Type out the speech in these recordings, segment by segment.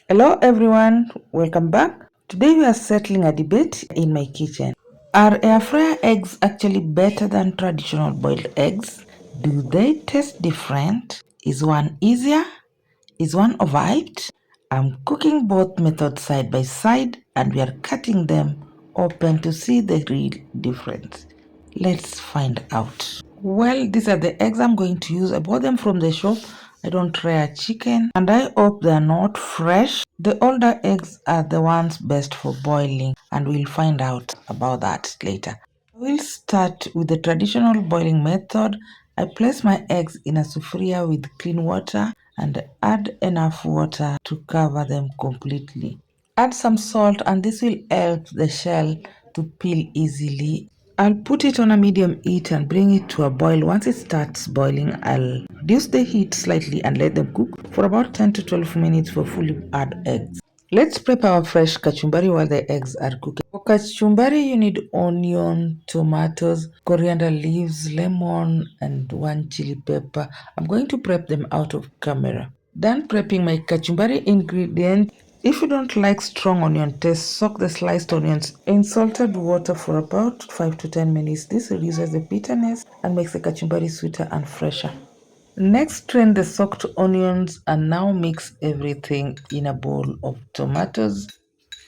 Hello everyone, welcome back. Today we are settling a debate in my kitchen. Are air fryer eggs actually better than traditional boiled eggs? Do they taste different? Is one easier? Is one overhyped? I'm cooking both methods side by side and we are cutting them open to see the real difference. Let's find out. Well, these are the eggs I'm going to use. I bought them from the shop. I don't rear chicken and I hope they are not fresh. The older eggs are the ones best for boiling and we'll find out about that later. We'll start with the traditional boiling method. I place my eggs in a sufuria with clean water and add enough water to cover them completely. Add some salt and this will help the shell to peel easily. I'll put it on a medium heat and bring it to a boil. Once it starts boiling, I'll reduce the heat slightly and let them cook for about 10 to 12 minutes for fully hard eggs. Let's prep our fresh kachumbari while the eggs are cooking. For kachumbari, you need onion, tomatoes, coriander leaves, lemon, and one chili pepper. I'm going to prep them out of camera. Done prepping my kachumbari ingredients. If you don't like strong onion taste, soak the sliced onions in salted water for about 5 to 10 minutes. This reduces the bitterness and makes the kachumbari sweeter and fresher. Next, strain the soaked onions and now mix everything in a bowl of tomatoes.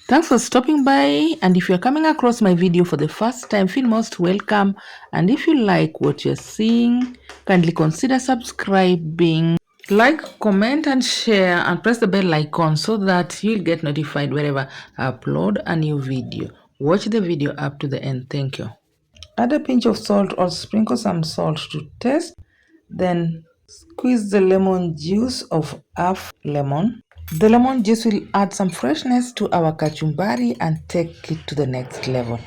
Thanks for stopping by, and if you're coming across my video for the first time, feel most welcome. And if you like what you're seeing, kindly consider subscribing. Like, comment, and share, and press the bell icon so that you'll get notified wherever I upload a new video. Watch the video up to the end. Thank you. Add a pinch of salt or sprinkle some salt to taste. Then squeeze the lemon juice of half lemon. The lemon juice will add some freshness to our kachumbari and take it to the next level.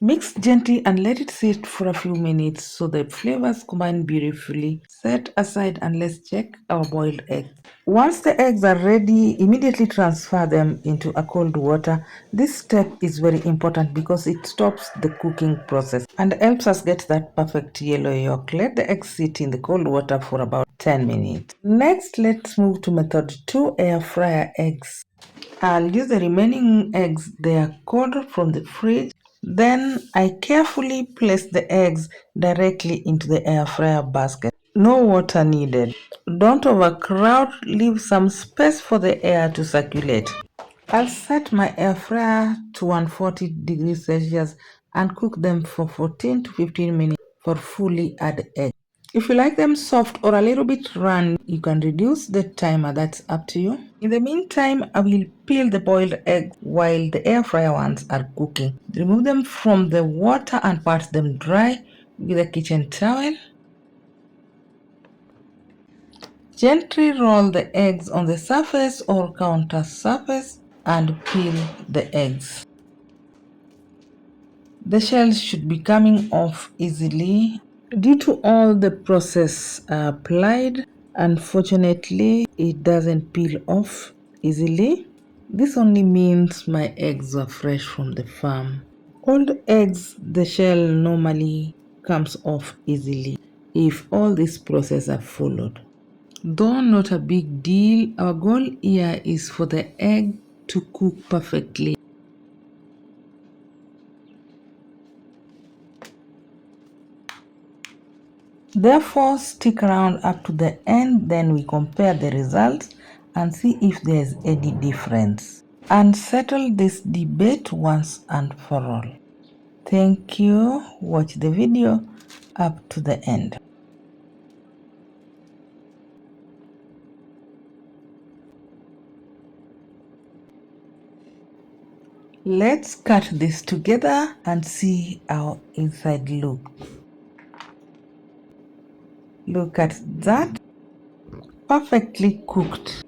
Mix gently and let it sit for a few minutes so the flavors combine beautifully. Set aside and let's check our boiled eggs. Once the eggs are ready, immediately transfer them into a cold water. This step is very important because it stops the cooking process and helps us get that perfect yellow yolk. Let the eggs sit in the cold water for about 10 minutes. Next, let's move to method 2, air fryer eggs. I'll use the remaining eggs they are cold from the fridge. Then I carefully place the eggs directly into the air fryer basket. No water needed. Don't overcrowd, leave some space for the air to circulate. I'll set my air fryer to 140 degrees Celsius and cook them for 14 to 15 minutes for fully hard eggs. If you like them soft or a little bit runny, you can reduce the timer, that's up to you. In the meantime, I will peel the boiled eggs while the air fryer ones are cooking. Remove them from the water and pat them dry with a kitchen towel. Gently roll the eggs on the surface or counter surface and peel the eggs. The shells should be coming off easily. Due to all the process applied, unfortunately, it doesn't peel off easily. This only means my eggs are fresh from the farm. Cold eggs, the shell normally comes off easily if all this process are followed. Though not a big deal, our goal here is for the egg to cook perfectly. Therefore, stick around up to the end, then we compare the results and see if there's any difference and settle this debate once and for all. Thank you. Watch the video up to the end. Let's cut this together and see how inside looks. Look at that. Perfectly cooked.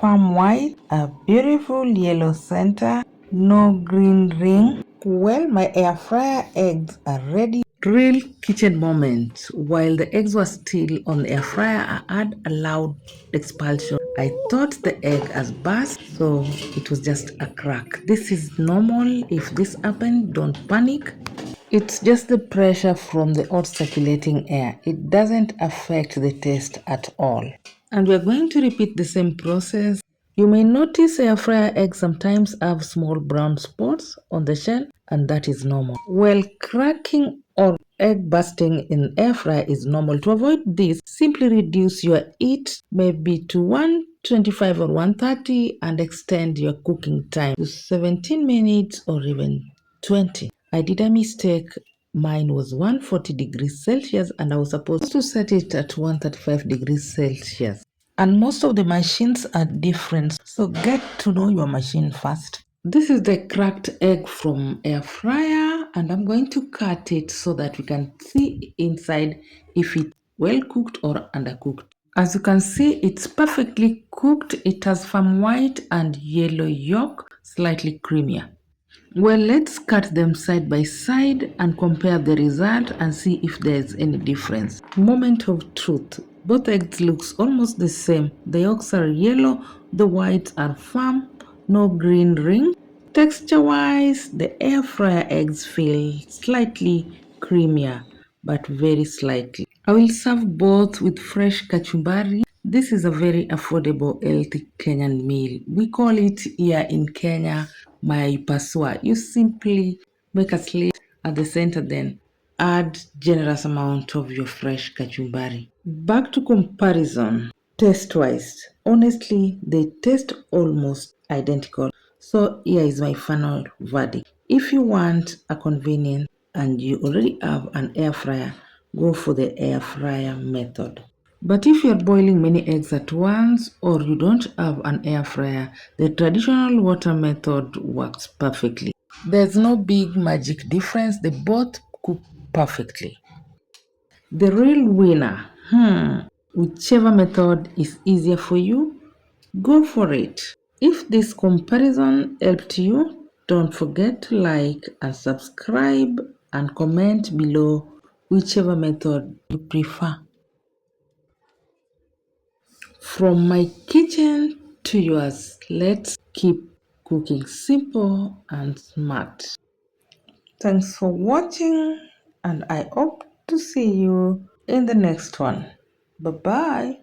Firm white, a beautiful yellow center, no green ring. Well, my air fryer eggs are ready. Real kitchen moment. While the eggs were still on the air fryer, I had a loud expulsion. I thought the egg has burst, so it was just a crack. This is normal. If this happened, don't panic. It's just the pressure from the hot circulating air. It doesn't affect the taste at all. And we're going to repeat the same process. You may notice air fryer eggs sometimes have small brown spots on the shell, and that is normal. Well, cracking or egg bursting in air fryer is normal. To avoid this, simply reduce your heat maybe to 125 or 130 and extend your cooking time to 17 minutes or even 20. I did a mistake. Mine was 140 degrees Celsius and I was supposed to set it at 135 degrees Celsius. And most of the machines are different, so get to know your machine first. This is the cracked egg from air fryer, and I'm going to cut it so that we can see inside if it's well cooked or undercooked. As you can see, it's perfectly cooked. It has firm white and yellow yolk, slightly creamier. Well, let's cut them side by side and compare the result and see if there's any difference. Moment of truth. Both eggs looks almost the same. The yolks are yellow, the whites are firm, no green ring. Texture-wise, the air fryer eggs feel slightly creamier, but very slightly. I will serve both with fresh kachumbari. This is a very affordable, healthy Kenyan meal. We call it here in Kenya Mayai Pasua. You simply make a slit at the center, then add generous amount of your fresh kachumbari. Back to comparison, taste-wise. Honestly, they taste almost identical. So here is my final verdict. If you want a convenient and you already have an air fryer, go for the air fryer method. But if you're boiling many eggs at once or you don't have an air fryer, the traditional water method works perfectly. There's no big magic difference, they both cook perfectly. The real winner, whichever method is easier for you, go for it. If this comparison helped you, don't forget to like and subscribe and comment below whichever method you prefer. From my kitchen to yours, let's keep cooking simple and smart. Thanks for watching, and I hope to see you in the next one. Bye bye.